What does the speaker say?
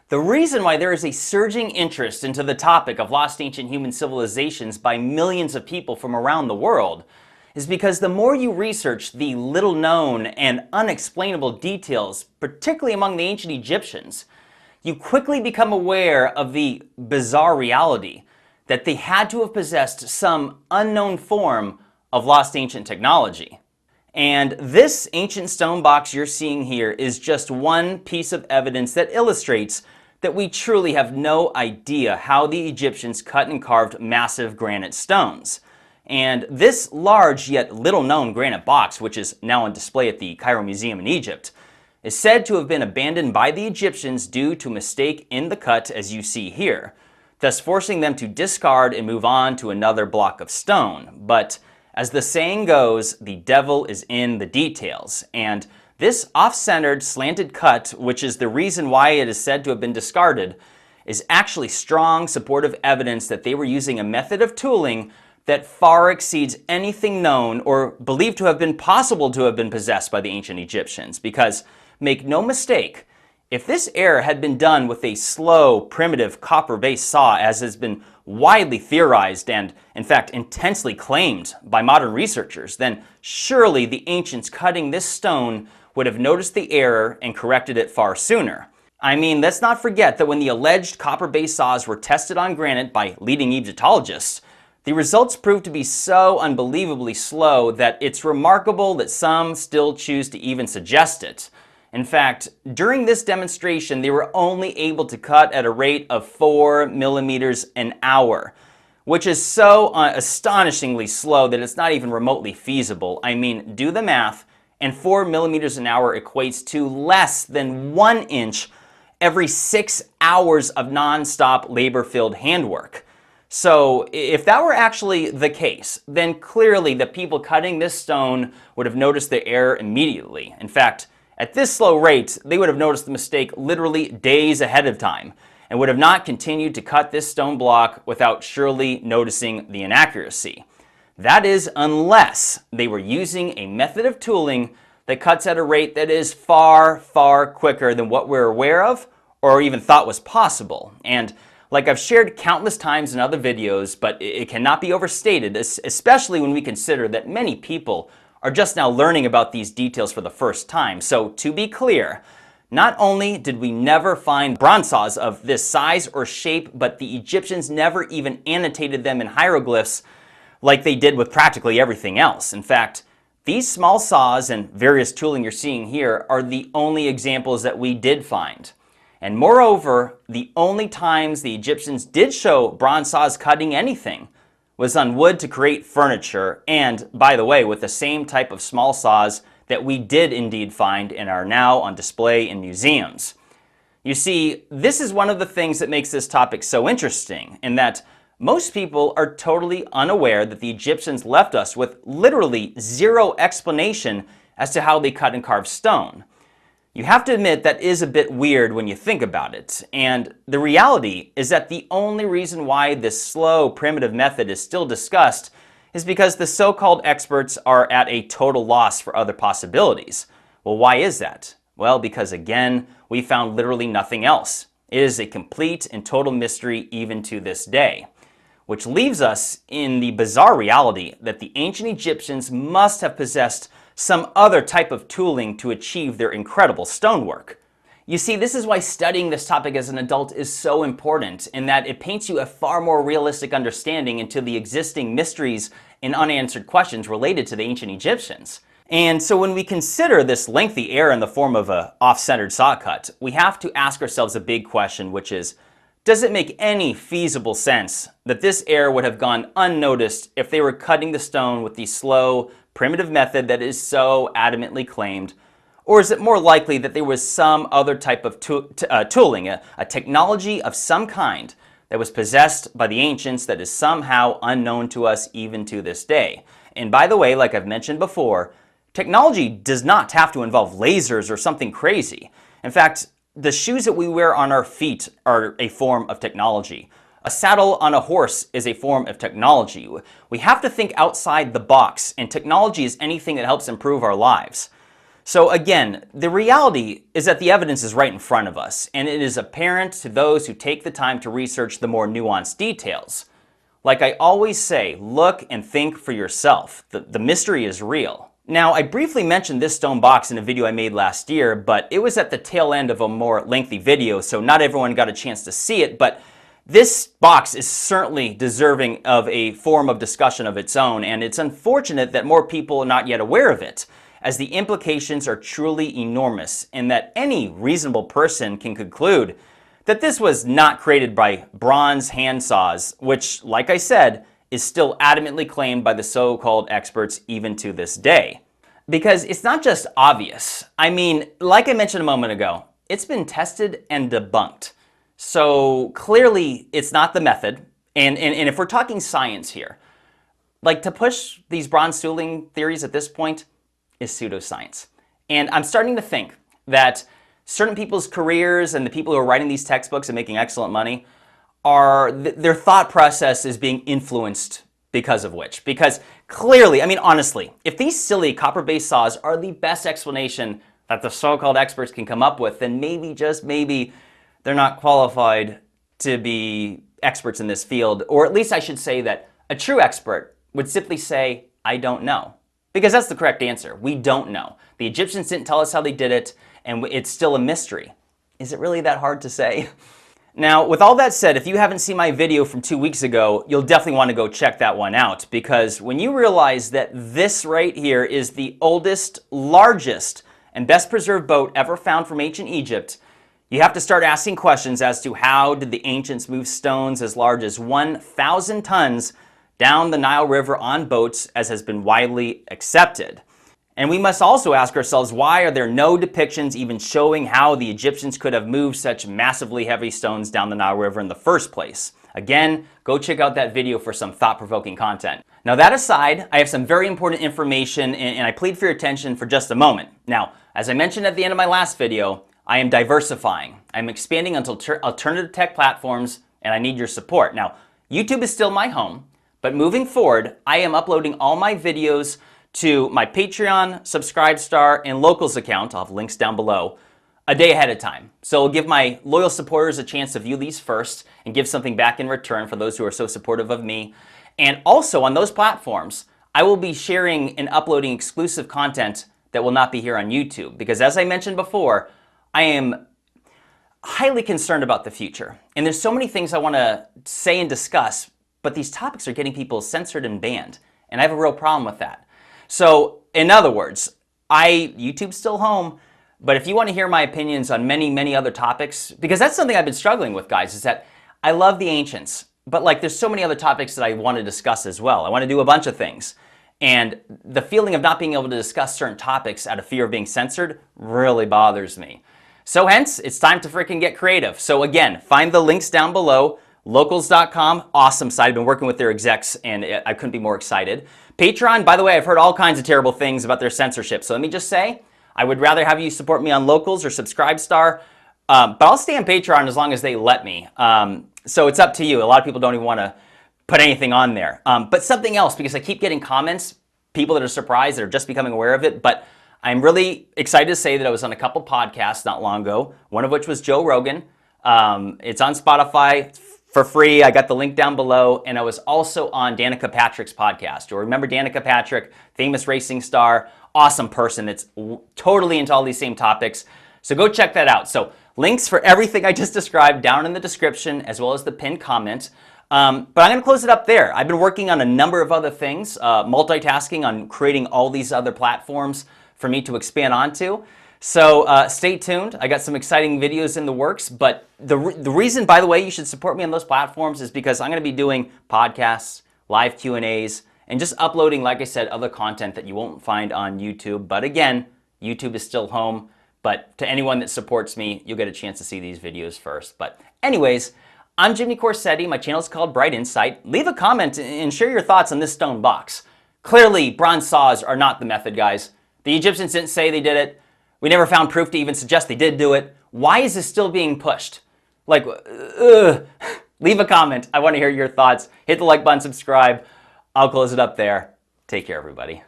The reason why there is a surging interest into the topic of lost ancient human civilizations by millions of people from around the world is because the more you research the little known and unexplainable details, particularly among the ancient Egyptians, you quickly become aware of the bizarre reality that they had to have possessed some unknown form of lost ancient technology. And this ancient stone box you're seeing here is just one piece of evidence that illustrates that we truly have no idea how the Egyptians cut and carved massive granite stones. And this large yet little known granite box, which is now on display at the Cairo Museum in Egypt, is said to have been abandoned by the Egyptians due to a mistake in the cut as you see here, thus forcing them to discard and move on to another block of stone. But as the saying goes, the devil is in the details, and this off-centered slanted cut, which is the reason why it is said to have been discarded, is actually strong supportive evidence that they were using a method of tooling that far exceeds anything known or believed to have been possible to have been possessed by the ancient Egyptians. Because, make no mistake, if this error had been done with a slow, primitive copper-based saw, as has been widely theorized and, in fact, intensely claimed by modern researchers, then surely the ancients cutting this stone would have noticed the error and corrected it far sooner. I mean, let's not forget that when the alleged copper-based saws were tested on granite by leading Egyptologists, the results proved to be so unbelievably slow that it's remarkable that some still choose to even suggest it. In fact, during this demonstration, they were only able to cut at a rate of 4 millimeters an hour, which is so astonishingly slow that it's not even remotely feasible. I mean, do the math, and 4 millimeters an hour equates to less than 1 inch every 6 hours of non-stop labor-filled handwork. So if that were actually the case, then clearly the people cutting this stone would have noticed the error immediately. In fact, at this slow rate, they would have noticed the mistake literally days ahead of time and would have not continued to cut this stone block without surely noticing the inaccuracy. That is, unless they were using a method of tooling that cuts at a rate that is far, far quicker than what we're aware of or even thought was possible. And like I've shared countless times in other videos, but it cannot be overstated, especially when we consider that many people are just now learning about these details for the first time. So to be clear, not only did we never find bronze saws of this size or shape, but the Egyptians never even annotated them in hieroglyphs like they did with practically everything else. In fact, these small saws and various tooling you're seeing here are the only examples that we did find. And moreover, the only times the Egyptians did show bronze saws cutting anything was on wood to create furniture, and, by the way, with the same type of small saws that we did indeed find and are now on display in museums. You see, this is one of the things that makes this topic so interesting, in that most people are totally unaware that the Egyptians left us with literally zero explanation as to how they cut and carved stone. You have to admit that is a bit weird when you think about it, and the reality is that the only reason why this slow, primitive method is still discussed is because the so-called experts are at a total loss for other possibilities. Well, why is that? Well, because again, we found literally nothing else. It is a complete and total mystery even to this day, which leaves us in the bizarre reality that the ancient Egyptians must have possessed some other type of tooling to achieve their incredible stonework. You see, this is why studying this topic as an adult is so important, in that it paints you a far more realistic understanding into the existing mysteries and unanswered questions related to the ancient Egyptians. And so when we consider this lengthy error in the form of an off-centered saw cut, we have to ask ourselves a big question, which is, does it make any feasible sense that this error would have gone unnoticed if they were cutting the stone with the slow, primitive method that is so adamantly claimed? Or is it more likely that there was some other type of tooling, a technology of some kind that was possessed by the ancients that is somehow unknown to us even to this day? And by the way, like I've mentioned before, technology does not have to involve lasers or something crazy. In fact, the shoes that we wear on our feet are a form of technology. A saddle on a horse is a form of technology. We have to think outside the box, and technology is anything that helps improve our lives. So again, the reality is that the evidence is right in front of us, and it is apparent to those who take the time to research the more nuanced details. Like I always say, look and think for yourself. The mystery is real. Now, I briefly mentioned this stone box in a video I made last year, but it was at the tail end of a more lengthy video, so not everyone got a chance to see it, but this box is certainly deserving of a forum of discussion of its own, and it's unfortunate that more people are not yet aware of it, as the implications are truly enormous, and that any reasonable person can conclude that this was not created by bronze hand saws, which, like I said, is still adamantly claimed by the so-called experts even to this day. Because it's not just obvious. I mean, like I mentioned a moment ago, it's been tested and debunked. So clearly it's not the method. And if we're talking science here, like to push these bronze tooling theories at this point is pseudoscience. And I'm starting to think that certain people's careers and the people who are writing these textbooks and making excellent money are, their thought process is being influenced because of which. Because clearly, I mean, honestly, if these silly copper-based saws are the best explanation that the so-called experts can come up with, then maybe, just maybe, they're not qualified to be experts in this field. Or at least I should say that a true expert would simply say, I don't know. Because that's the correct answer. We don't know. The Egyptians didn't tell us how they did it, and it's still a mystery. Is it really that hard to say? Now, with all that said, if you haven't seen my video from 2 weeks ago, you'll definitely want to go check that one out, because when you realize that this right here is the oldest, largest, and best preserved boat ever found from ancient Egypt, you have to start asking questions as to how did the ancients move stones as large as 1,000 tons down the Nile River on boats, as has been widely accepted. And we must also ask ourselves, why are there no depictions even showing how the Egyptians could have moved such massively heavy stones down the Nile River in the first place? Again, go check out that video for some thought-provoking content. Now that aside, I have some very important information, and I plead for your attention for just a moment. Now, as I mentioned at the end of my last video, I am diversifying. I'm expanding onto alternative tech platforms, and I need your support. Now, YouTube is still my home, but moving forward, I am uploading all my videos to my Patreon, Subscribestar, and Locals account, I'll have links down below, a day ahead of time. So it'll give my loyal supporters a chance to view these first and give something back in return for those who are so supportive of me. And also on those platforms, I will be sharing and uploading exclusive content that will not be here on YouTube. Because as I mentioned before, I am highly concerned about the future. And there's so many things I want to say and discuss, but these topics are getting people censored and banned. And I have a real problem with that. So, in other words, YouTube's still home, but if you want to hear my opinions on many, many other topics, because that's something I've been struggling with, guys, is that I love the ancients, but like there's so many other topics that I want to discuss as well. I want to do a bunch of things. And the feeling of not being able to discuss certain topics out of fear of being censored really bothers me. So hence, it's time to freaking get creative. So again, find the links down below. Locals.com, awesome site. I've been working with their execs and I couldn't be more excited. Patreon, by the way, I've heard all kinds of terrible things about their censorship. So let me just say, I would rather have you support me on Locals or Subscribestar, but I'll stay on Patreon as long as they let me. So it's up to you. A lot of people don't even want to put anything on there. But something else, because I keep getting comments, people that are surprised, that are just becoming aware of it, but I'm really excited to say that I was on a couple podcasts not long ago, one of which was Joe Rogan. It's on Spotify for free. I got the link down below. And I was also on Danica Patrick's podcast. You'll remember Danica Patrick, famous racing star, awesome person. It's totally into all these same topics. So go check that out. So links for everything I just described down in the description, as well as the pinned comment. But I'm going to close it up there. I've been working on a number of other things, multitasking on creating all these other platforms for me to expand onto. So stay tuned. I got some exciting videos in the works, but the reason, by the way, you should support me on those platforms is because I'm going to be doing podcasts, live Q&As, and just uploading, like I said, other content that you won't find on YouTube. But again, YouTube is still home, but to anyone that supports me, you'll get a chance to see these videos first. But anyways, I'm Jimmy Corsetti. My channel is called Bright Insight. Leave a comment and share your thoughts on this stone box. Clearly, bronze saws are not the method, guys. The Egyptians didn't say they did it. We never found proof to even suggest they did do it. Why is this still being pushed? Like, leave a comment. I want to hear your thoughts. Hit the like button, subscribe. I'll close it up there. Take care, everybody.